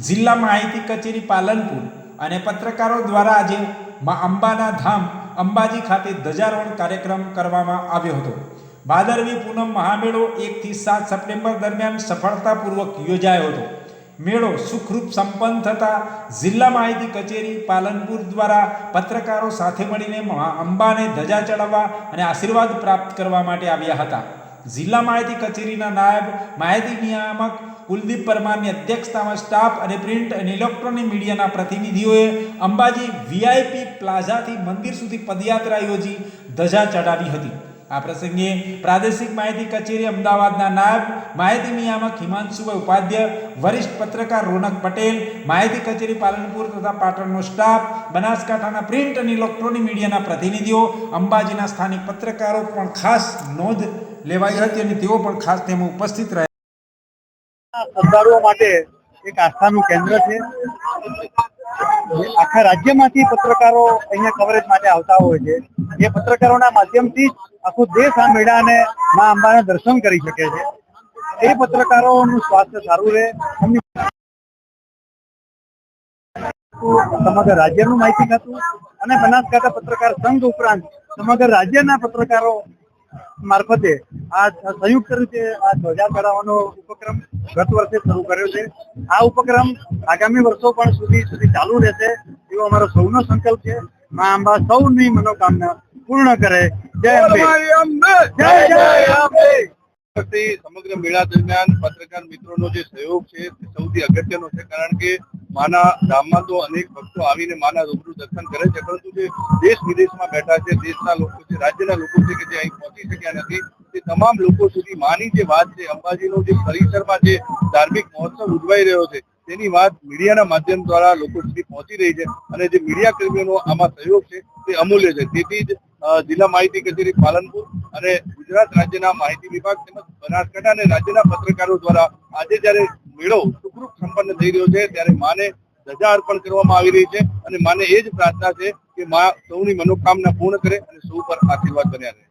જિલ્લા માહિતી કચેરી પાલનપુર અને પત્રકારો દ્વારા આજે મા અંબાના ધામ અંબાજી ખાતે ધ્વજારોહણ કાર્યક્રમ કરવામાં આવ્યો હતો। ભાદરવી પૂનમ મહામેળો 1 થી 7 સપ્ટેમ્બર દરમિયાન સફળતાપૂર્વક યોજાયો હતો। મેળો સુખરૂપ સંપન્ન થતા જિલ્લા માહિતી કચેરી પાલનપુર દ્વારા પત્રકારો સાથે મળીને મા અંબાને ધજા ચડાવવા અને આશીર્વાદ પ્રાપ્ત કરવા માટે આવ્યા હતા। જિલ્લા માહિતી કચેરીના નાયબ માહિતી નિયામક કુલદીપ પરમારની અધ્યક્ષતામાં સ્ટાફ અને પ્રિન્ટ અને ઇલેક્ટ્રોનિક મીડિયાના પ્રતિનિધિઓએ અંબાજી વીઆઈપી પ્લાઝાથી મંદિર સુધી પદયાત્રા યોજી ધજા ચડાવી હતી। આ પ્રસંગે પ્રાદેશિક માહિતી કચેરી અમદાવાદના નાયબ માહિતી નિયામક હિમાંશુભાઈ ઉપાધ્યાય, વરિષ્ઠ પત્રકાર રોનક પટેલ, માહિતી કચેરી પાલનપુર તથા પાટણનો સ્ટાફ, બનાસકાંઠાના પ્રિન્ટ અને ઇલેક્ટ્રોનિક મીડિયાના પ્રતિનિધિઓ, અંબાજીના સ્થાનિક પત્રકારો પણ ખાસ નોંધ લેવાઈ હતી અને તેઓ પણ ખાસ તેમાં ઉપસ્થિત રહ્યા। શ્રદ્ધાળુઓ માટે એક આસ્થાનું કેન્દ્ર છે। આખા રાજ્યમાંથી પત્રકારો અહીંયા કવરેજ માટે આવતા હોય છે। એ પત્રકારોના માધ્યમથી જ આખો દેશ આ મેળાને મા અંબાના દર્શન કરી શકે છે। એ પત્રકારોનું સ્વાસ્થ્ય સારું રહે, સમગ્ર રાજ્યનું માહિતી ખાતું અને બનાસકાંઠા પત્રકાર સંઘ ઉપરાંત સમગ્ર રાજ્યના પત્રકારો મારફતે આ સંયુક્ત રીતે આ ધ્વજા ચડાવવાનો ઉપક્રમ ગત વર્ષે શરૂ કર્યો છે। આ ઉપક્રમ આગામી વર્ષો પણ સુધી ચાલુ રહેશે એવો અમારો સૌનો સંકલ્પ છે। મા અંબા સૌની મનોકામના પૂર્ણ કરે। જય અંબે, જય જય અંબે। સમગ્ર મેળા દરમિયાન પત્રકાર મિત્રોનો જે સહયોગ છે તે સૌથી અગત્યનો છે, કારણ કે માના ધામમાં તો અનેક ભક્તો આવીને માના રૂબરૂ દર્શન કરે છે, પરંતુ જે દેશ વિદેશમાં બેઠા છે, દેશના લોકો છે, રાજ્યના લોકો છે કે જે અહીં પહોંચી શક્યા નથી, તે તમામ લોકો સુધી માની જે વાત છે, અંબાજીનો જે પરિસરમાં જે ધાર્મિક મહોત્સવ ઉજવાઈ રહ્યો છે તેની વાત મીડિયાના માધ્યમ દ્વારા લોકો સુધી પહોંચી રહી છે અને જે મીડિયા કર્મીઓનો આમાં સહયોગ છે તે અમૂલ્ય છે। તેથી જ જિલ્લા માહિતી કચેરી પાલનપુર અને ગુજરાત રાજ્યના માહિતી વિભાગ તેમજ બનાસકાંઠા અને રાજ્યના પત્રકારો દ્વારા આજે જયારે મેળો સુખરૂપ સંપન્ન થઈ રહ્યો છે ત્યારે માને ધજા અર્પણ કરવામાં આવી રહી છે અને માને એ જ પ્રાર્થના છે કે મા સૌની મનોકામના પૂર્ણ કરે અને સૌ પર આશીર્વાદ બન્યા રહે।